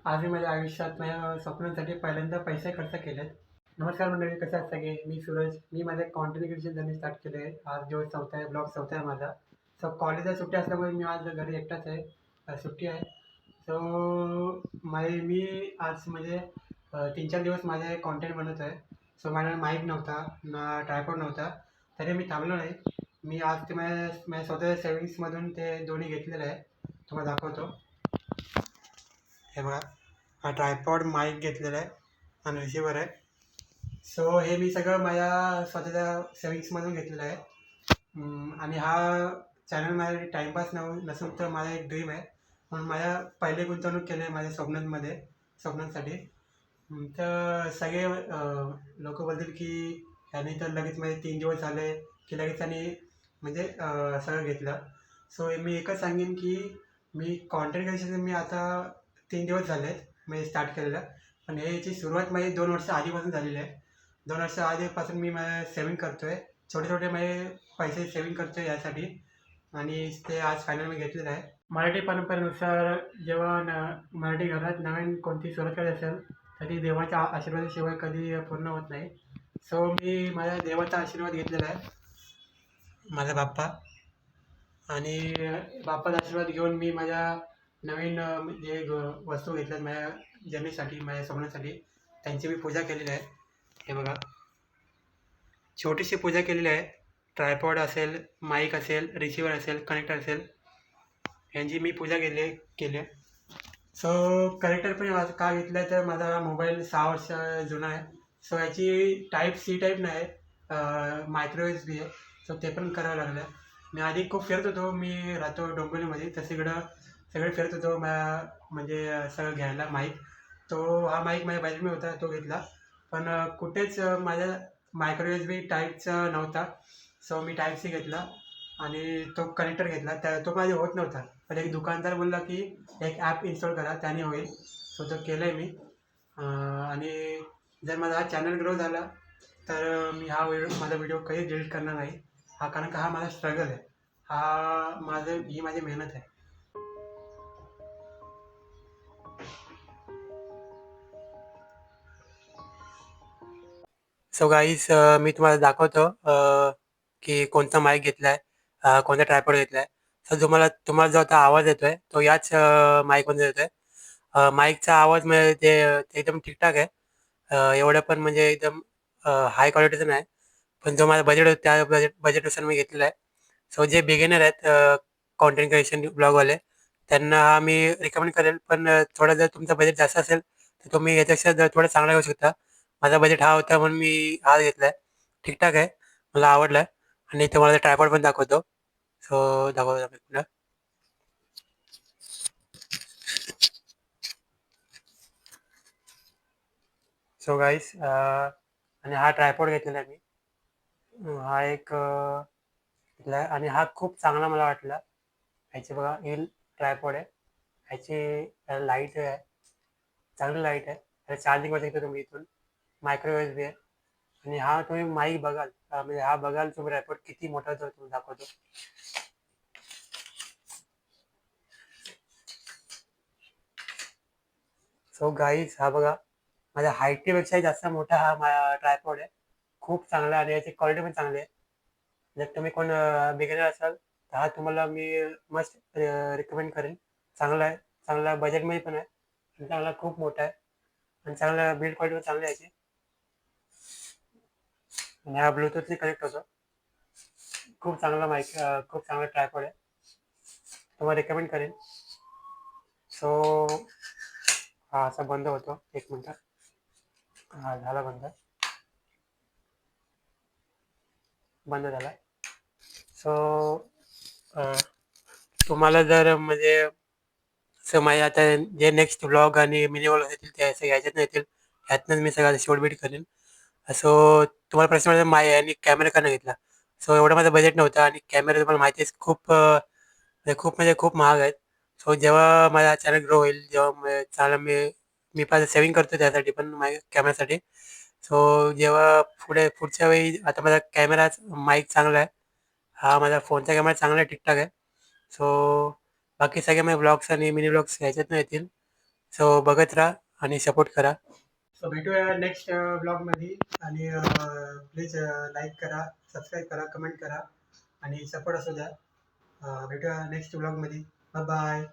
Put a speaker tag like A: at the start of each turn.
A: आज मी माझ्या आयुष्यात माझ्या स्वप्नांसाठी पहिल्यांदा पैसे खर्च केलेत. नमस्कार मंडळी, कसे आहात सगळे? मी सूरज. मी माझे कॉन्टेंट क्रिएशन जर्नी स्टार्ट केली आहे. आज दिवस 4था आहे, ब्लॉग 4था आहे माझा. सो कॉलेजला सुट्टी असल्यामुळे मी आज घरी एकटाच आहे. सुट्टी आहे. सो मी आज म्हणजे 3-4 दिवस माझे कॉन्टेंट बनवत आहे. सो माझ्याकडे माईक नव्हता, ना ट्रायपॉड नव्हता. तरी मी थांबलो नाही. मी आज ते माझ्या माझ्या स्वतःच्या सेव्हिंग्समधून ते दोन्ही घेतलेलं आहे. तुम्हाला दाखवतो. हे बघा, हा ट्रायपॉड माईक घेतलेला आहे आणि रिसिव्हर आहे. सो हे मी सगळं माझ्या स्वतःच्या सेव्हिंग्समधून घेतलेलं आहे. आणि हा चॅनल माझ्या टाईमपास नसून तर माझा एक ड्रीम आहे. म्हणून माझ्या पहिले गुंतवणूक केली आहे माझ्या स्वप्नांसाठी. तर सगळे लोक बोलतील की ह्याने तर लगेच म्हणजे 3 दिवस झाले की लगेच त्यांनी म्हणजे सगळं घेतलं. सो मी एकच सांगेन की मी कॉन्टेंट क्रिएशन मी आता 3 दिवस झाले आहेत म्हणजे स्टार्ट केलेलं. पण याची सुरुवात माझी 2 वर्ष आधीपासून झालेली आहे. 2 वर्ष आधीपासून मी माझं सेविंग करतो आहे. छोटे छोटे माझे पैसे सेविंग करतो आहे यासाठी. आणि ते आज फायनल मी घेतलेलं आहे. मराठी परंपरेनुसार जेव्हा मराठी घरात नवीन कोणती सुरुवात करायची असेल तर ती देवाच्या आशीर्वादाशिवाय कधी पूर्ण होत नाही. सो मी माझ्या देवाचा आशीर्वाद घेतलेला आहे, माझा बाप्पा. आणि बाप्पाचा आशीर्वाद घेऊन मी माझ्या नवीन जे वस्तू घेतल्यात माझ्या जर्नीसाठी, माझ्या स्वप्नासाठी, त्यांची मी पूजा केलेली आहे. हे बघा, छोटीशी पूजा केलेली आहे. ट्रायपॉड असेल, माईक असेल, रिसिव्हर असेल, कनेक्टर असेल, यांची मी पूजा केली आहे. सो कनेक्टर पण का घेतलं आहे तर माझा मोबाईल 6 वर्ष जुना आहे. सो याची टाईप सी टाईप नाही आहे, मायक्रो एस बी आहे. सो ते पण करावं लागलं. मी आधी खूप फिरत होतो. मी राहतो डोंबिवलीमध्ये, तर सगळे फिरत होतो म्हणजे सगळं घ्यायला माईक. हा माईक माझ्या बजेटमध्ये होता, तो घेतला. पण कुठेच माझ्या मायक्रो एस बी टाईपचा नव्हता. सो मी टाईप सी घेतला आणि तो कनेक्टर घेतला. तो माझे होत नव्हता. पण एक दुकानदार बोलला की एक ॲप इन्स्टॉल करा, त्याने होईल. सो तो केलं आहे मी. आणि जर माझा हा चॅनल ग्रो झाला तर मी माझा व्हिडिओ कधीच डिलीट करणार नाही. कारण का हा माझा स्ट्रगल आहे. ही माझी मेहनत आहे. सो गाईज, मी तुम्हाला दाखवतो की कोणता माईक घेतला आहे, कोणता ट्रायपॉड घेतला आहे. तर तुम्हाला जो आता आवाज येतो आहे तो याच माईकमधून येतो आहे. माईकचा आवाज म्हणजे ते एकदम ठीकठाक आहे. एवढं पण म्हणजे एकदम हाय क्वालिटीचं नाही. पण जो माझा बजेट होता त्या बजेटनुसार मी घेतलेला आहे. सो जे बिगिनर आहेत कॉन्टेंट क्रिएशन ब्लॉगवाले, त्यांना हा मी रिकमेंड करेल. पण थोडं जर तुमचं बजेट जास्त असेल तर तुम्ही याच्यापेक्षा जर थोडं चांगला घेऊ शकता. माझा बजेट हा होता म्हणून मी हा घेतला आहे. ठीकठाक आहे, मला आवडला आहे. आणि तुम्हाला ट्रायपॉड पण दाखवतो. सो दाखवतो तुम्हाला. सो गाईस, आणि हा ट्रायपॉड घेतलेला आहे मी. हा एक घेतला आहे आणि हा खूप चांगला मला वाटला. ह्याची बघा, ट्रायपॉड आहे. ह्याची लाईट आहे, चांगली लाईट आहे. ह्याला चार्जिंग करू शकता तुम्ही इथून. मायक्रो एस बी आहे. आणि हा तुम्ही माईक बघाल, म्हणजे हा बघाल तुम्ही ट्रायपॉड किती मोठा होतो तुम्ही दाखवतो. सो गाईज, हा बघा, माझ्या हाईटपेक्षाही जास्त मोठा हा ट्रायपॉड आहे. खूप चांगला आहे आणि याची क्वालिटी पण चांगली आहे. जर तुम्ही कोण बिगिनर असाल तर हा तुम्हाला मी मस्त रिकमेंड करेन. चांगला आहे, चांगला बजेटमध्ये पण आहे आणि चांगला खूप मोठा आहे आणि चांगला बिल्ड क्वालिटी पण चांगली आहे याची. आणि हा ब्लूटूथने कनेक्ट होतो. खूप चांगला माईक, खूप चांगला ट्रायपॉड आहे, तुम्हाला रिकमेंड करेन. सो हा असा बंद होतो. एक मिनटं. हा झाला बंद, बंद झाला. सो तुम्हाला जर म्हणजे असं माझे आता जे नेक्स्ट व्लॉग आणि मिनी व्लॉग येतील ते असं ह्याच्यातनं येतील. ह्यातनंच मी सगळं शॉर्ट बीट करेन. सो तुम्हाला प्रश्न म्हणजे आणि कॅमेरा का नाही घेतला. सो एवढं माझं बजेट नव्हतं आणि कॅमेरा तुम्हाला माहिती आहे खूप महाग आहेत. सो जेव्हा माझा चॅनल ग्रो होईल, जेव्हा चांगला मी माझं सेविंग करतो त्यासाठी पण माझ्या कॅमेऱ्यासाठी. सो जेव्हा पुढच्या वेळी आता माझा कॅमेरा माईक चांगला आहे. हा माझा फोनचा कॅमेरा चांगला आहे, ठीकठाक आहे. सो बाकी सगळे माझे ब्लॉग्स आणि मिनी ब्लॉग्स ह्याच्यातनं येतील. सो बघत राहा आणि सपोर्ट करा. सो भेटूया नेक्स्ट ब्लॉगमध्ये आणि प्लीज लाईक करा, सबस्क्राईब करा, कमेंट करा आणि सपोर्ट असू द्या. भेटूया नेक्स्ट ब्लॉगमध्ये. Bye bye.